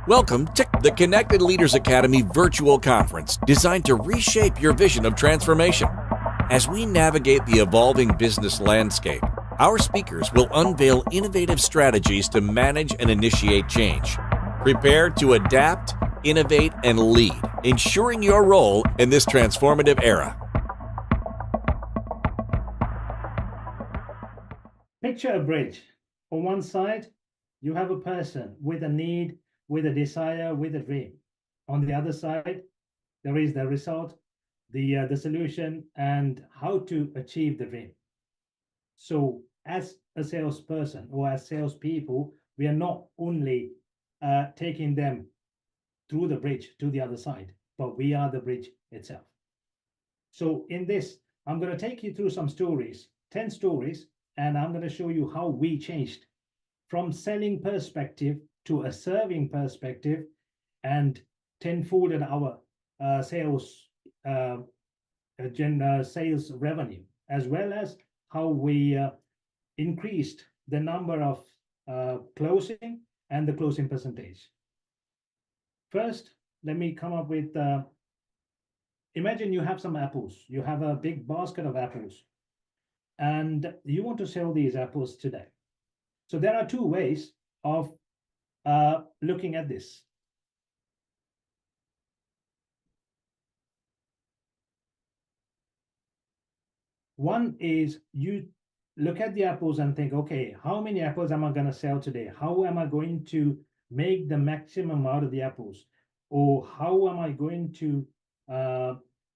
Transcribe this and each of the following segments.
Welcome to the Connected Leaders Academy virtual conference designed to reshape your vision of transformation. As we navigate the evolving business landscape, our speakers will unveil innovative strategies to manage and initiate change. Prepare to adapt, innovate, and lead, ensuring your role in this transformative era. Picture a bridge. On one side, you have a person with a need, with a desire, with a dream. On the other side, there is the result, the solution, and how to achieve the dream. So, as a salesperson or as salespeople, we are not only taking them through the bridge to the other side, but we are the bridge itself. So, in this, I'm going to take you through some stories, 10 stories, and I'm going to show you how we changed from selling perspective to a serving perspective and tenfolded our sales sales revenue, as well as how we increased the number of closing and the closing percentage. First, let me come up with imagine you have some apples. You have a big basket of apples, and you want to sell these apples today. So there are two ways of looking at this. One is you look at the apples and think, okay, how many apples am I going to sell today? How am I going to make the maximum out of the apples? Or how am I going to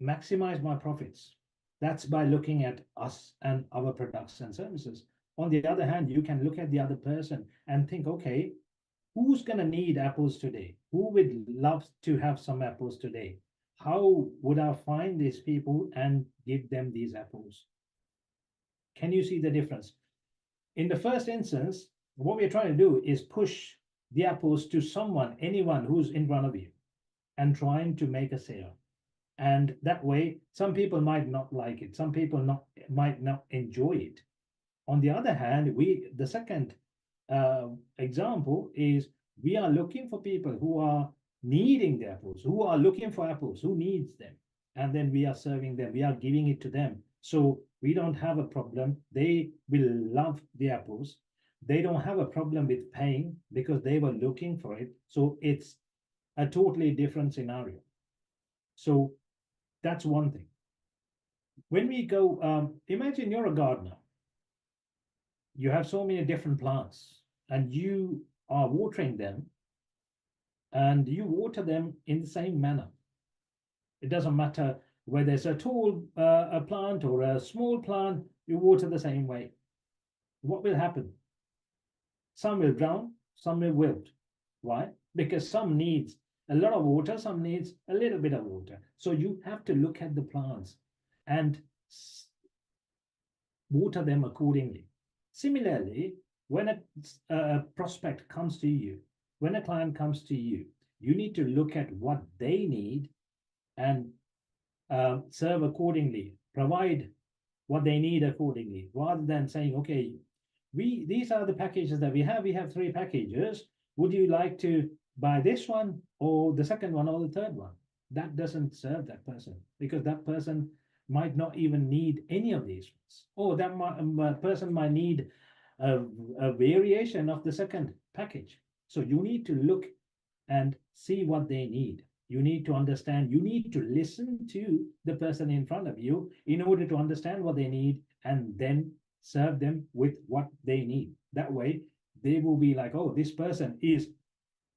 maximize my profits? That's by looking at us and our products and services. On the other hand, you can look at the other person and think, okay, who's going to need apples today? Who would love to have some apples today? How would I find these people and give them these apples? Can you see the difference? In the first instance, what we're trying to do is push the apples to someone, anyone who's in front of you, and trying to make a sale. And that way, some people might not like it. Some people might not enjoy it. On the other hand, the second example is we are looking for people who are needing the apples, who are looking for apples, who needs them, and then we are serving them, we are giving it to them. So we don't have a problem. They will love the apples. They don't have a problem with paying because they were looking for it. So it's a totally different scenario. So that's one thing. When we go, imagine you're a gardener. You have so many different plants and you are watering them, and you water them in the same manner. It doesn't matter whether it's a tall a plant or a small plant, you water the same way. What will happen? Some will drown, some will wilt. Why? Because some needs a lot of water, some needs a little bit of water. So you have to look at the plants and water them accordingly. Similarly, when a prospect comes to you, when a client comes to you, you need to look at what they need and serve accordingly, provide what they need accordingly, rather than saying, okay, these are the packages that we have. We have 3 packages. Would you like to buy this one or the second one or the third one? That doesn't serve that person, because that person might not even need any of these ones. Or that person might need a variation of the second package. So you need to look and see what they need. You need to understand, you need to listen to the person in front of you in order to understand what they need and then serve them with what they need. That way, they will be like, oh, this person is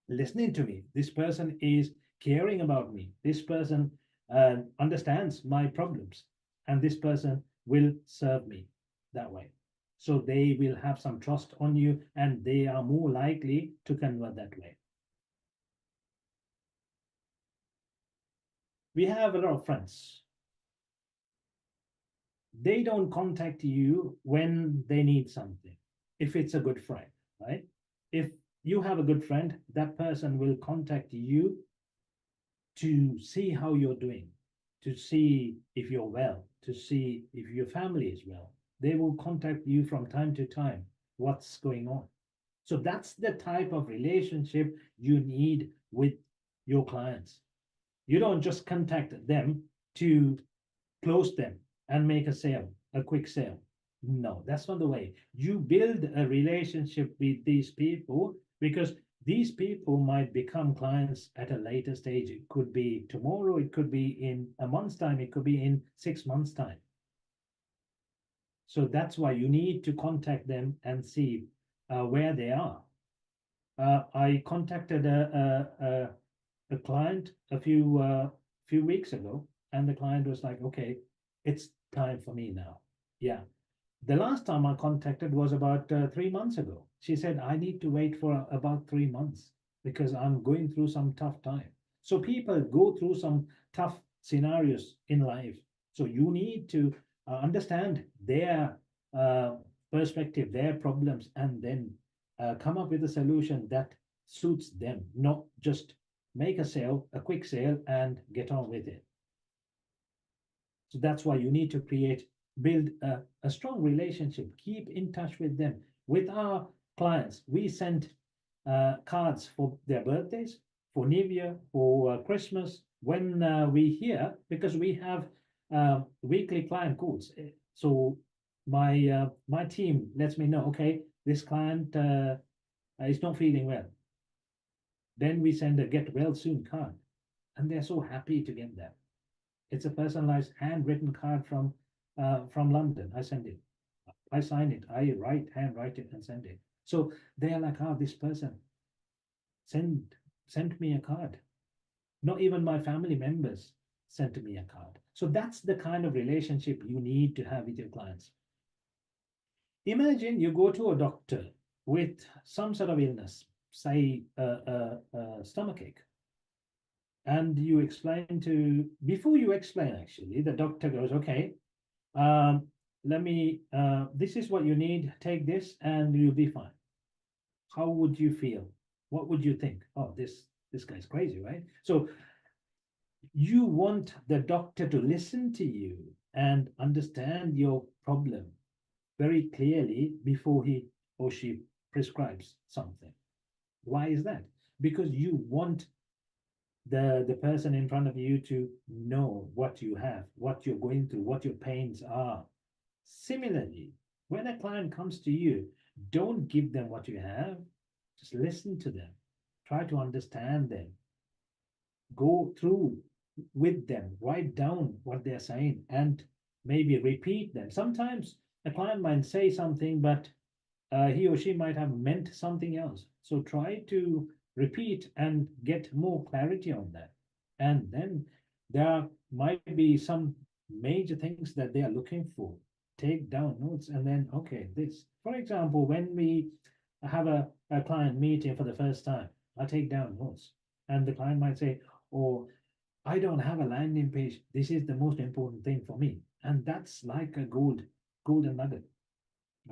listening to me. This person is caring about me. This person understands my problems. And this person will serve me that way. So they will have some trust on you and they are more likely to convert that way. We have a lot of friends. They don't contact you when they need something, if it's a good friend, right? If you have a good friend, that person will contact you to see how you're doing, to see if you're well, to see if your family is well. They will contact you from time to time, what's going on. So that's the type of relationship you need with your clients. You don't just contact them to close them and make a sale, a quick sale. No, that's not the way. You build a relationship with these people, because these people might become clients at a later stage. It could be tomorrow, it could be in a month's time, it could be in 6 months' time. So that's why you need to contact them and see where they are. I contacted a client a few weeks ago, and the client was like, okay, it's time for me now. Yeah. The last time I contacted was about 3 months ago. She said, I need to wait for about 3 months because I'm going through some tough time. So people go through some tough scenarios in life. So you need to understand their perspective, their problems, and then come up with a solution that suits them, not just make a sale, a quick sale, and get on with it. So that's why you need to build a strong relationship, keep in touch with them. With our clients, we send cards for their birthdays, for New Year, for Christmas, when we hear, because we have weekly client calls. So my team lets me know, okay, this client is not feeling well. Then we send a get well soon card, and they're so happy to get that. It's a personalized handwritten card from London. I send it, I sign it, I handwrite it and send it. So they are like, oh, this person sent me a card. Not even my family members sent me a card. So that's the kind of relationship you need to have with your clients. Imagine you go to a doctor with some sort of illness, say a stomachache, and you explain before you explain, actually, the doctor goes, okay, this is what you need, take this and you'll be fine. How would you feel? What would you think? Oh, this guy's crazy, right? So you want the doctor to listen to you and understand your problem very clearly before he or she prescribes something. Why is that? Because you want the person in front of you to know what you have, what you're going through, what your pains are. Similarly, when a client comes to you, don't give them what you have, just listen to them, try to understand them, go through with them, write down what they're saying, and maybe repeat them. Sometimes a client might say something, but he or she might have meant something else. So try to repeat and get more clarity on that. And then there might be some major things that they are looking for. Take down notes and then, okay, this. For example, when we have a client meeting for the first time, I take down notes. And the client might say, oh, I don't have a landing page. This is the most important thing for me. And that's like a golden nugget.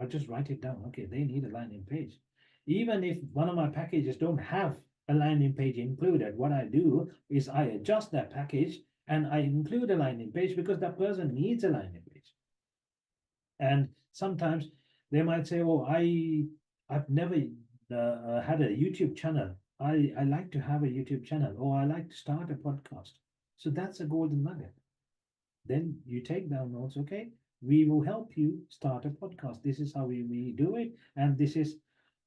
I just write it down. Okay, they need a landing page. Even if one of my packages don't have a landing page included, what I do is I adjust that package and I include a landing page because that person needs a landing page. And sometimes they might say, oh, I've never had a YouTube channel. I like to have a YouTube channel, or I like to start a podcast. So that's a golden nugget. Then you take down notes, okay? We will help you start a podcast. This is how we do it. And this is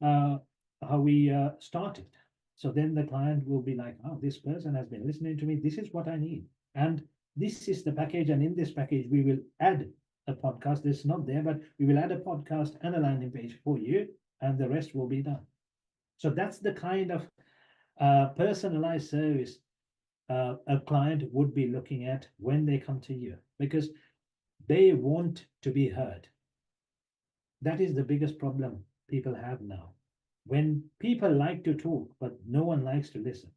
how we start it. So then the client will be like, oh, this person has been listening to me. This is what I need. And this is the package. And in this package, we will add a podcast. This is not there, but we will add a podcast and a landing page for you. And the rest will be done. So that's the kind of personalized service a client would be looking at when they come to you, because they want to be heard. That is the biggest problem people have now. When people like to talk, but no one likes to listen.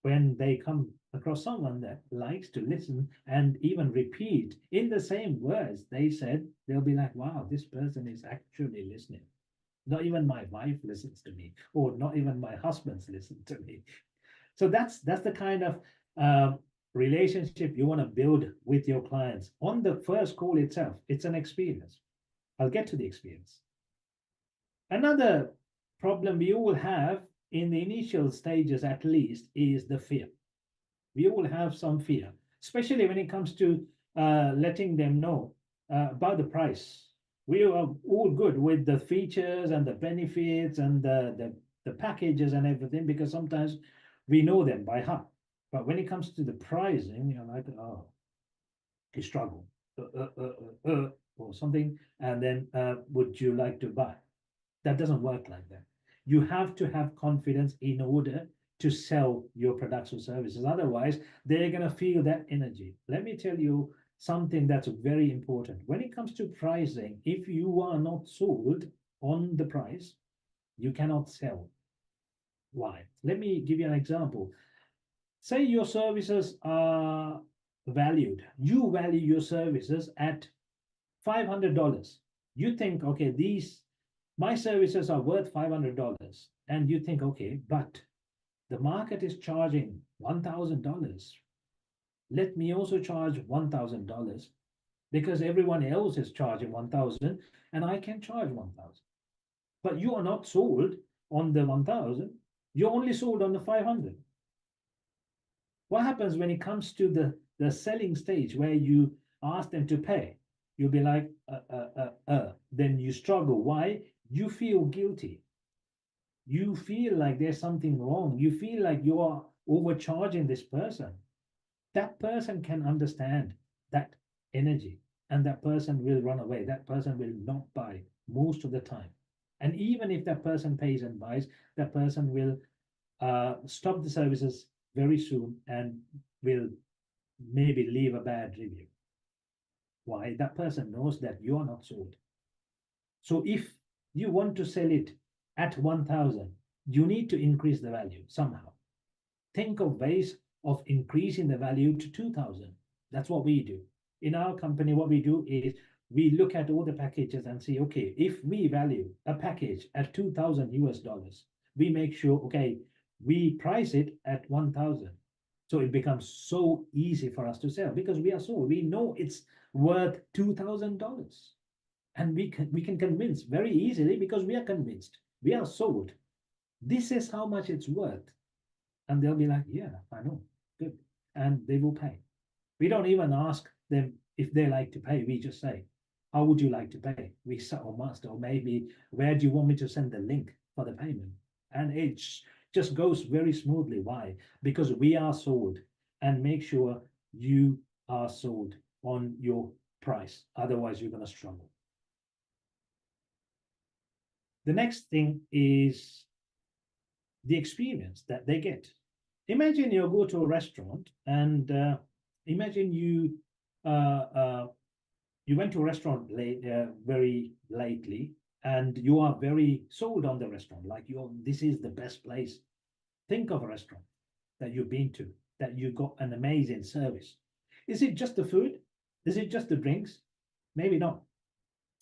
When they come across someone that likes to listen and even repeat in the same words they said, they'll be like, wow, this person is actually listening. Not even my wife listens to me, or not even my husband's listen to me. So that's the kind of relationship you want to build with your clients. On the first call itself, it's an experience. I'll get to the experience. Another problem we all have in the initial stages at least, is the fear. We all have some fear, especially when it comes to letting them know about the price. We are all good with the features and the benefits and the packages and everything, because sometimes we know them by heart. But when it comes to the pricing, you're like, oh, you struggle, or something, and then would you like to buy? That doesn't work like that. You have to have confidence in order to sell your products or services. Otherwise, they're going to feel that energy. Let me tell you something that's very important. When it comes to pricing, if you are not sold on the price, you cannot sell. Why? Let me give you an example. Say your services are valued. You value your services at $500. You think, okay, my services are worth $500. And you think, okay, but the market is charging $1,000. Let me also charge $1,000, because everyone else is charging 1,000 and I can charge 1,000. But you are not sold on the 1,000. You're only sold on the 500. What happens when it comes to the selling stage where you ask them to pay? You'll be like, then you struggle. Why? You feel guilty. You feel like there's something wrong. You feel like you are overcharging this person. That person can understand that energy, and that person will run away. That person will not buy most of the time. And even if that person pays and buys, that person will stop the services very soon and will maybe leave a bad review. Why? That person knows that you are not sold. So if you want to sell it at 1,000, you need to increase the value somehow. Think of ways of increasing the value to 2,000. That's what we do. In our company, what we do is we look at all the packages and see, okay, if we value a package at 2,000 US dollars, we make sure, okay, we price it at 1,000. So it becomes so easy for us to sell, because we are sold. We know it's worth $2,000. And we can convince very easily, because we are convinced. We are sold. This is how much it's worth. And they'll be like, yeah, I know. Good. And they will pay. We don't even ask them if they like to pay. We just say, how would you like to pay? We say, or must, or maybe, where do you want me to send the link for the payment? And it just goes very smoothly. Why? Because we are sold, and make sure you are sold on your price. Otherwise, you're going to struggle. The next thing is the experience that they get. Imagine you go to a restaurant, and imagine you went to a restaurant very lately, and you are very sold on the restaurant, like this is the best place. Think of a restaurant that you've been to, that you got an amazing service. Is it just the food? Is it just the drinks? Maybe not.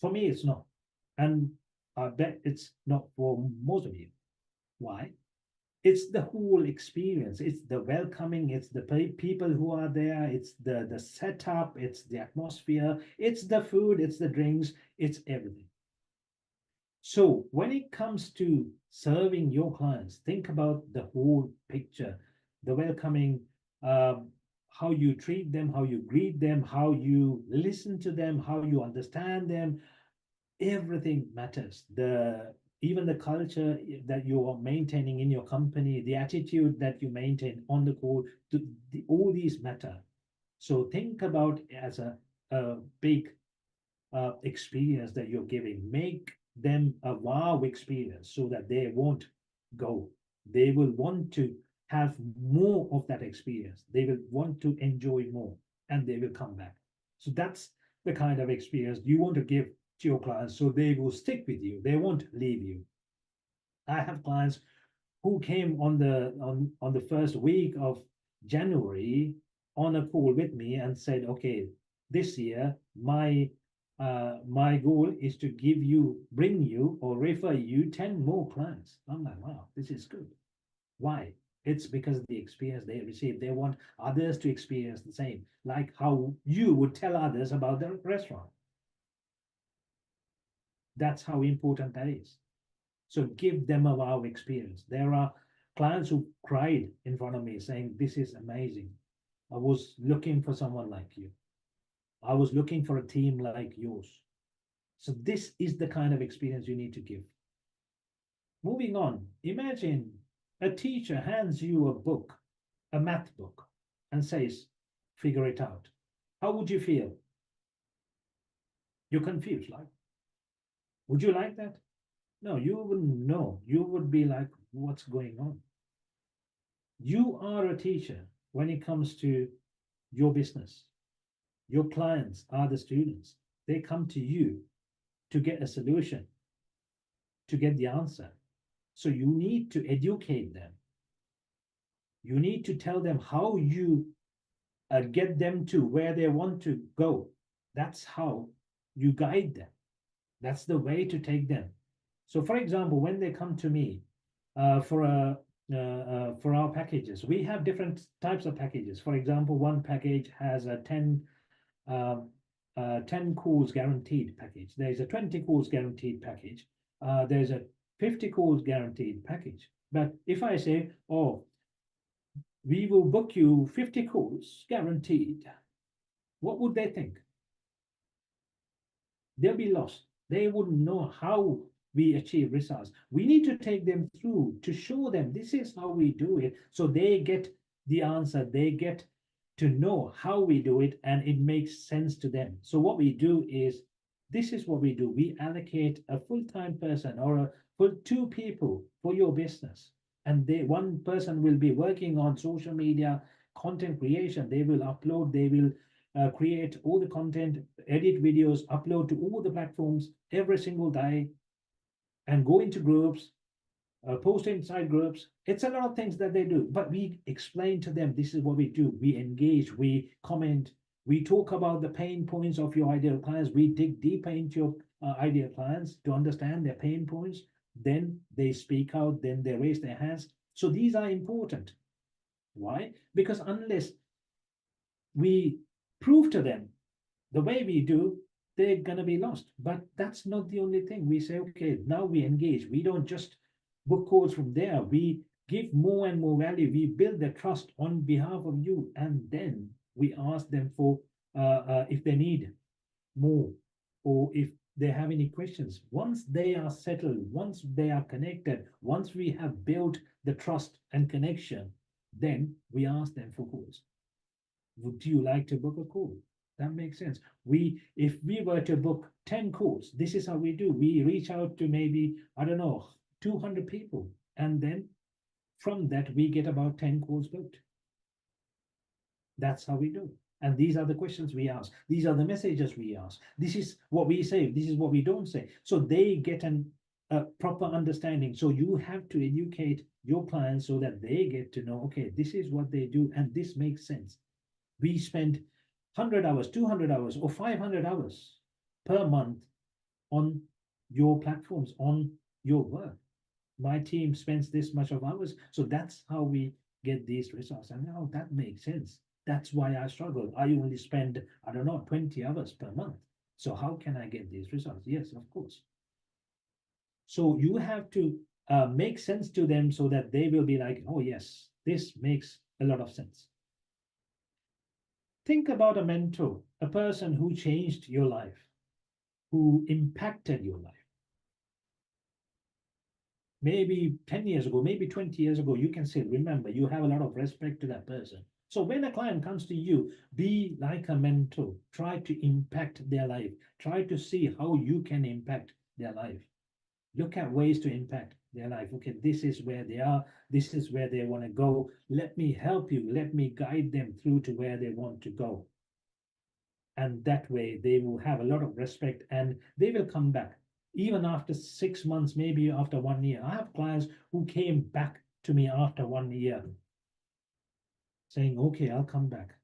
For me, it's not. And I bet it's not for most of you. Why? It's the whole experience. It's the welcoming, it's the people who are there, it's the setup, it's the atmosphere, it's the food, it's the drinks, it's everything. So when it comes to serving your clients, think about the whole picture, the welcoming, how you treat them, how you greet them, how you listen to them, how you understand them. Everything matters. Even the culture that you are maintaining in your company, the attitude that you maintain on the call, all these matter. So think about it as a big experience that you're giving. Make them a wow experience so that they won't go. They will want to have more of that experience. They will want to enjoy more, and they will come back. So that's the kind of experience you want to give to your clients, so they will stick with you. They won't leave you. I have clients who came on the first week of January on a call with me and said, okay, this year my goal is to bring you or refer you 10 more clients. I'm like, wow, this is good. Why? It's because of the experience they receive. They want others to experience the same, like how you would tell others about the restaurant. That's how important that is. So give them a wow experience. There are clients who cried in front of me saying, "This is amazing. I was looking for someone like you. I was looking for a team like yours." So this is the kind of experience you need to give. Moving on, imagine a teacher hands you a book, a math book, and says, "Figure it out." How would you feel? You're confused, like, would you like that? No, you wouldn't know. You would be like, what's going on? You are a teacher when it comes to your business. Your clients are the students. They come to you to get a solution, to get the answer. So you need to educate them. You need to tell them how you get them to where they want to go. That's how you guide them. That's the way to take them. So, for example, when they come to me for our packages, we have different types of packages. For example, one package has a 10 calls guaranteed package. There's a 20 calls guaranteed package. There's a 50 calls guaranteed package. But if I say, "Oh, we will book you 50 calls guaranteed," what would they think? They'll be lost. They wouldn't know how we achieve results. We need to take them through to show them this is how we do it. So they get the answer, they get to know how we do it, and it makes sense to them. So what we do is, this is what we do. We allocate a full-time person or a full two people for your business. And one person will be working on social media, content creation. They will upload, they will create all the content, edit videos, upload to all the platforms every single day, and go into groups, post inside groups. It's a lot of things that they do, but we explain to them this is what we do. We engage, we comment, we talk about the pain points of your ideal clients. We dig deeper into your ideal clients to understand their pain points. Then they speak out, then they raise their hands. So these are important. Why? Because unless we prove to them the way we do, they're gonna be lost. But that's not the only thing. We say, okay, now we engage. We don't just book calls from there. We give more and more value. We build the trust on behalf of you, and then we ask them for if they need more, or if they have any questions. Once they are settled, once they are connected, once we have built the trust and connection, then we ask them for calls. Would you like to book a call? That makes sense. If we were to book 10 calls, this is how we do. We reach out to maybe, I don't know, 200 people. And then from that, we get about 10 calls booked. That's how we do. And these are the questions we ask. These are the messages we ask. This is what we say. This is what we don't say. So they get a proper understanding. So you have to educate your clients so that they get to know, okay, this is what they do, and this makes sense. We spend 100 hours, 200 hours, or 500 hours per month on your platforms, on your work. My team spends this much of hours. So that's how we get these results. And now that makes sense. That's why I struggle. I only spend, I don't know, 20 hours per month. So how can I get these results? Yes, of course. So you have to make sense to them so that they will be like, oh, yes, this makes a lot of sense. Think about a mentor, a person who changed your life, who impacted your life. Maybe 10 years ago, maybe 20 years ago, you can still remember, you have a lot of respect to that person. So when a client comes to you, be like a mentor, try to impact their life, try to see how you can impact their life. Look at ways to impact their life. Okay, this is where they are, this is where they want to go. Let me help you, let me guide them through to where they want to go. And that way they will have a lot of respect, and they will come back. Even after 6 months, maybe after 1 year. I have clients who came back to me after 1 year saying, okay, I'll come back.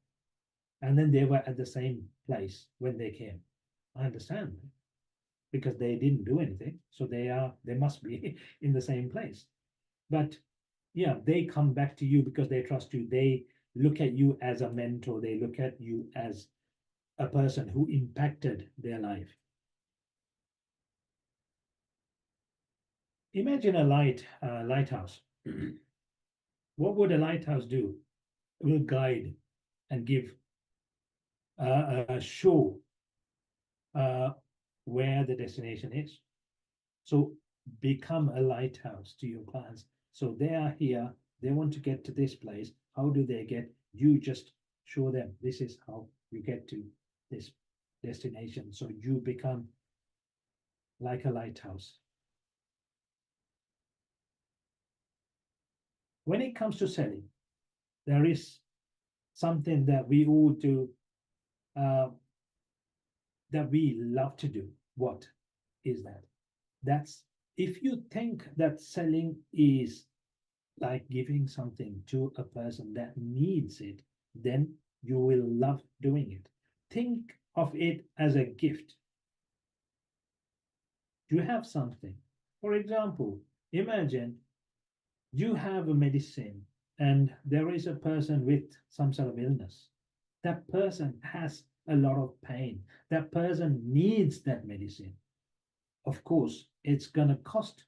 And then they were at the same place when they came. I understand, because they didn't do anything. So they must be in the same place. But yeah, they come back to you because they trust you. They look at you as a mentor. They look at you as a person who impacted their life. Imagine a lighthouse. What would a lighthouse do? It will guide and give a show where the destination is. So become a lighthouse to your clients. So they are here, they want to get to this place. How do they get? You just show them this is how you get to this destination. So you become like a lighthouse. When it comes to selling, there is something that we all do that we love to do. What is that? That's if you think that selling is like giving something to a person that needs it, then you will love doing it. Think of it as a gift. You have something. For example, imagine you have a medicine and there is a person with some sort of illness. That person has a lot of pain. That person needs that medicine. Of course, it's going to cost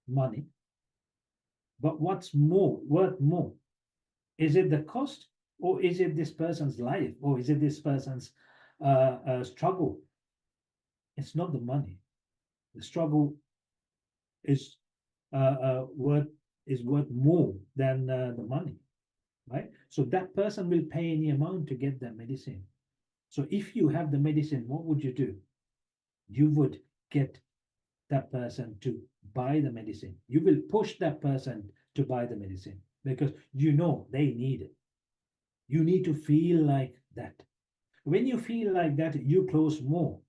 money. But what's worth more? Is it the cost, or is it this person's life, or is it this person's struggle? It's not the money. The struggle is worth more than the money, right? So that person will pay any amount to get that medicine. So if you have the medicine, what would you do? You would get that person to buy the medicine. You will push that person to buy the medicine because you know they need it. You need to feel like that. When you feel like that, you close more.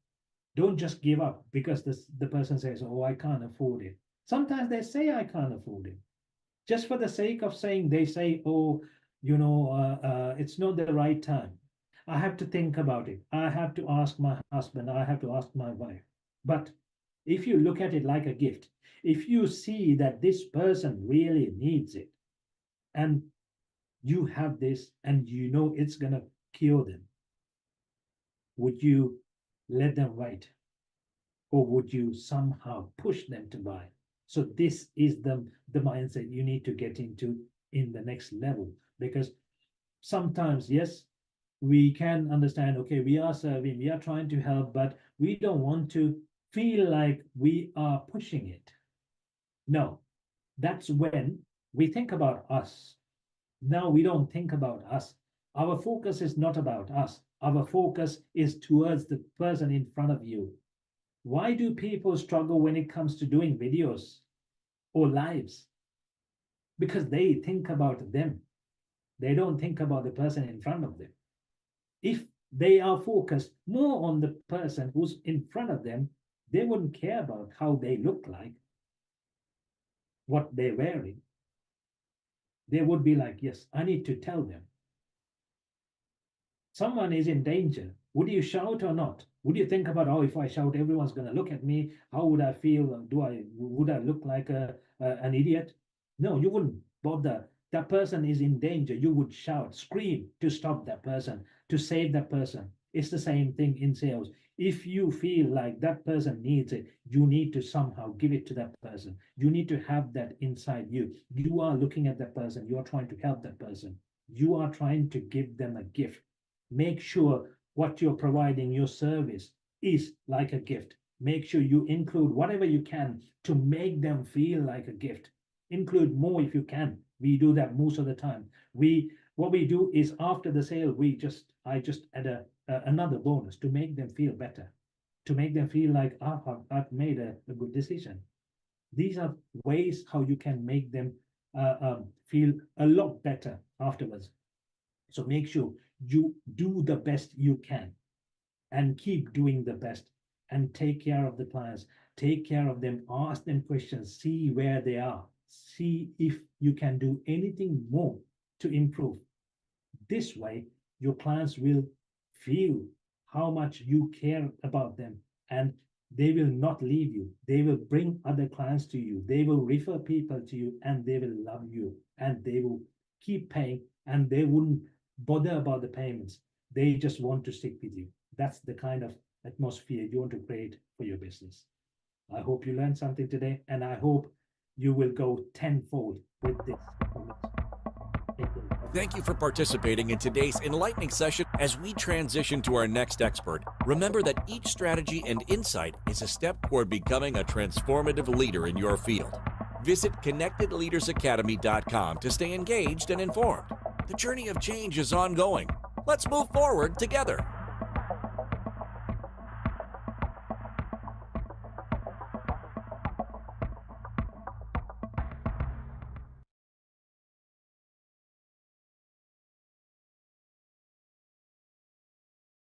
Don't just give up because the person says, oh, I can't afford it. Sometimes they say, I can't afford it. Just for the sake of saying, they say, oh, it's not the right time. I have to think about it. I have to ask my husband. I have to ask my wife. But if you look at it like a gift, if you see that this person really needs it, and you have this and you know it's going to cure them, would you let them wait? Or would you somehow push them to buy? So this is the mindset you need to get into in the next level. Because sometimes, yes, we can understand, okay, we are serving, we are trying to help, but we don't want to feel like we are pushing it. No, that's when we think about us. Now we don't think about us. Our focus is not about us. Our focus is towards the person in front of you. Why do people struggle when it comes to doing videos or lives? Because they think about them. They don't think about the person in front of them. If they are focused more on the person who's in front of them, they wouldn't care about how they look like, what they're wearing. They would be like, yes, I need to tell them. Someone is in danger. Would you shout or not? Would you think about, oh, if I shout, everyone's going to look at me. How would I feel? Would I look like an idiot? No, you wouldn't bother. That person is in danger. You would shout, scream to stop that person, to save that person. It's the same thing in sales. If you feel like that person needs it, you need to somehow give it to that person. You need to have that inside you. You are looking at that person. You are trying to help that person. You are trying to give them a gift. Make sure what you're providing, your service, is like a gift. Make sure you include whatever you can to make them feel like a gift. Include more if you can. We do that most of the time. What we do is after the sale, I just add another bonus to make them feel better, to make them feel like, I've made a good decision. These are ways how you can make them feel a lot better afterwards. So make sure you do the best you can and keep doing the best and take care of the clients, take care of them, ask them questions, see where they are, see if you can do anything more to improve. This way, your clients will feel how much you care about them, and they will not leave you. They will bring other clients to you. They will refer people to you, and they will love you, and they will keep paying, and they wouldn't bother about the payments. They just want to stick with you. That's the kind of atmosphere you want to create for your business. I hope you learned something today, and I hope you will go tenfold with this. Thank you for participating in today's enlightening session. As we transition to our next expert, remember that each strategy and insight is a step toward becoming a transformative leader in your field. Visit ConnectedLeadersAcademy.com to stay engaged and informed. The journey of change is ongoing. Let's move forward together.